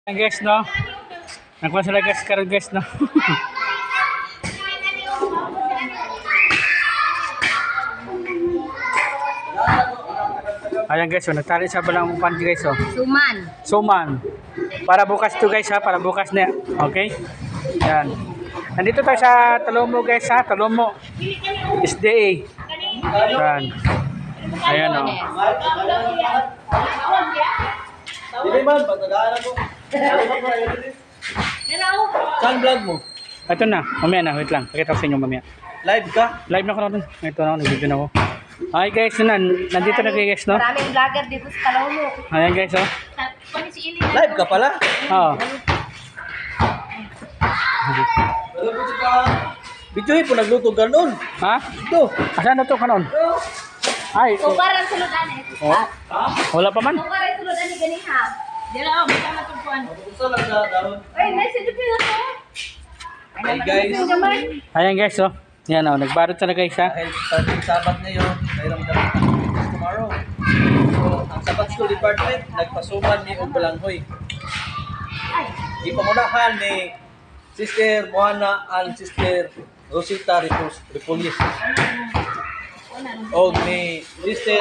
Guys, no? Nakuha sila guys, karon guys, no? Ayan guys, so nagtali sa balang pan guys, oh. Suman. Para bukas to guys ha, para bukas na. Okay? Ayan. Nandito tayo sa Talomo guys ha, Talomo. SDA. Ayan. Ayan oh. Dili man, pagkagaan ako. Saan vlog mo? Ito na, mamaya na, wait lang. Pakita ko sa inyo mamaya. Live ka? Live na ako natin. Ito na ako, nag-video na ako. Ay guys, nandito na guys, no? Maraming vlogger dito sa Talomo. Ayan guys, oh. Live ka pala? Oo. Videohin po, nagluto ka noon. Ha? Ito. Asan na to kanon? Ay, Kumparan suludan eh. oh. Wala pa man? Kumparan suludan ni ganiha. Dila ako, baka matupuan. Gusto lang sa daron. Ay, message ko na to. Hey guys. Ayan guys, oh. Yan oh, nagbarot na guys ha. Dahil starting Sabat ngayon, mayroon kami activities tomorrow. So, ang Sabat School Department, nagpasuman ni Balanghoy. Ipamunahan ni Sister Moana and Sister Rosita Ripolis. O ni Sister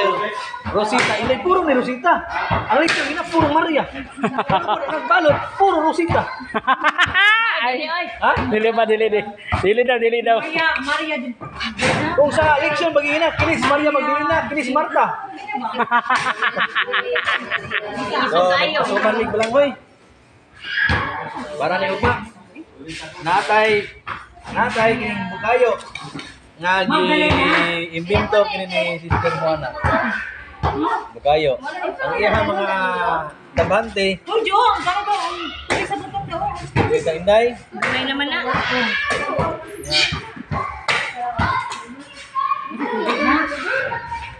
Rosita. Ilay, puro ni Rosita. Ang ito, ina, puro Maria. Nagbalot, puro Rosita. Ay, ha? Dili daw. Maria din. Kung sa election mag-iina, kinis Maria mag-iina, kinis Marta. So, nagpasuman ni Balanghoy. Para ni Upa. Natay kining bukayo. Nga gi-imbento kini ni Sister Juana. Bukayo. Ang iyang mga tabante. Tujo, baka ba ang sa butong daw. Sa Inday. May naman na.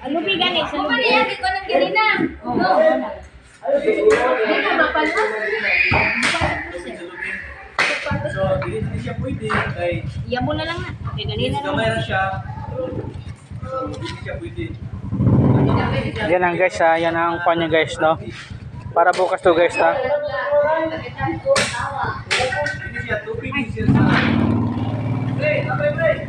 Ano bigan eh? Sa Maria, di ko nang ganina. Dito mapalma. So, dili siya pwede kay Iyabo na lang na. Kaya ganina na. kamera siya. Dili siya pwede. Yan ang guys ha, yan ang pan niya guys, no? Para bukas to guys ha. Dili siya tubig siya sa. Hey, abay.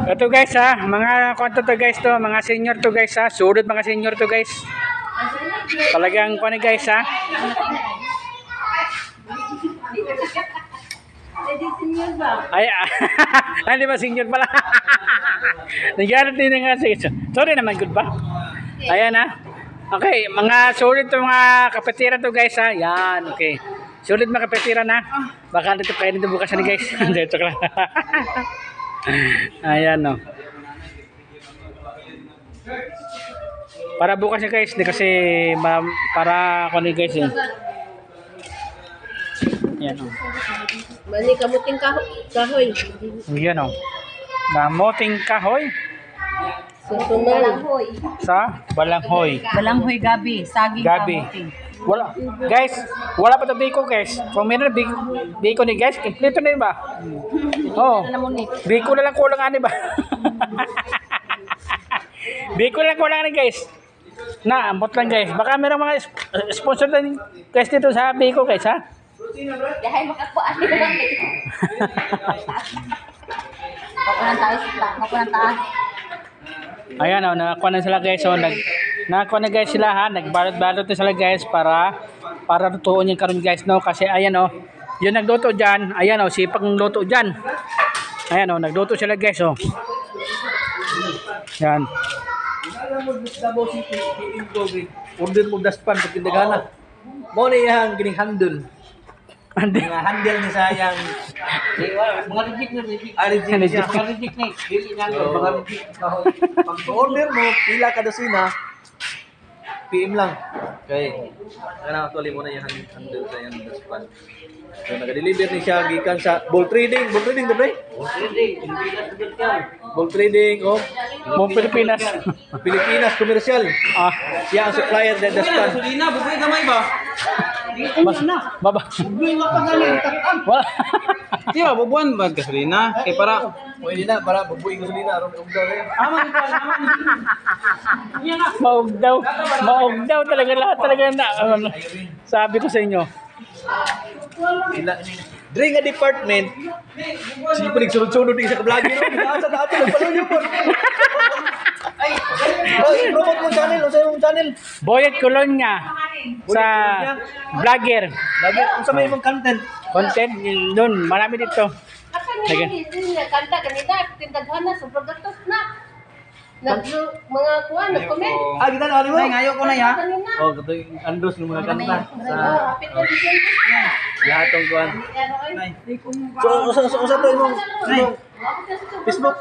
Ito guys ha, mga kwento to guys to, mga senior to guys ha. Surod mga senior to guys. Talagang kuha ni guys ha. Ay, hindi ba senior pala? Nagyarat din nga sa sorry naman, good ba? Ayan ha. Okay, mga solid to mga kapatira to guys ha. Yan, okay. Solid mga kapatira na. Baka dito kayo dito bukas ni guys. Dito lang. Ayan no. Para bukas niya guys, di kasi para ako ni guys eh. Yan o. Bali, kamuting kahoy. Yan o. Kamuting kahoy. Balanghoy. Sa Balanghoy. Balanghoy gabi. Saging Gabi. Wala. Guys, wala pa ito biko guys. Kung meron na biko ni guys, kompleto na yun ba? Oo. Biko na lang kulang ani ba? Biko na lang kulang ani guys. Na, ambot lang guys. Baka meron mga sponsor na guys dito sa biko guys ha? Dahil makakuan nila lang. Kakunan tayo sa kakunan taas. Ayan o, nakakuha na sila guys. So, nakakuha na guys sila ha. Nagbalot-balot na sila guys para tutuon yung karon guys no. Kasi ayan o, yung nagluto dyan. Ayan o, sipag ng luto dyan. Ayan o, nagluto sila guys o. Yan. Order mo daspan pag tindagana. Mo ni yang gining handle. Nga handle ni sayang. Mga reject na reject. Reject siya. Mga reject na. Dili na mga reject. Pag order mo, pila ka dosina, PM lang. Okay. Kaya actually mo na yung handle sa yung daspan. So, nag-deliver ni siya gikan sa ball trading. Ball trading, dobre? Ball trading, oh. Buong Pilipinas. Pilipinas, komersyal. Ah, Siya ang supplier ng daspan. Sulina, bubuhay gamay ba? baba. Wala. Di ba, bubuan ba gasolina? Kay para... Pwede na, para babuing gasolina. Aron ugdaw rin. Maog daw talaga lahat talaga na. Sabi ko sa inyo. Dre nga department, sige pa nagsunod-sunod din sa kablagi. Sa dati, nagpaluyo po. Ay, promote mo channel. Ano sa'yo mong channel? Boyet Colonia sa vlogger. Lagi, kung sa may mong content. Content doon, marami dito. Kasi nga, kanta kanina, tindaghan na, sobrang gatos na. Mga kuha, nag-comment. Ah, kita na, mo? Ay, ngayon ko na ya. Kanina. Oh, ito yung Andros ng mga kanta. Sa Oh, hapit na December. lahat ng kuhan. Ano, ay? So, usa to yung Facebook.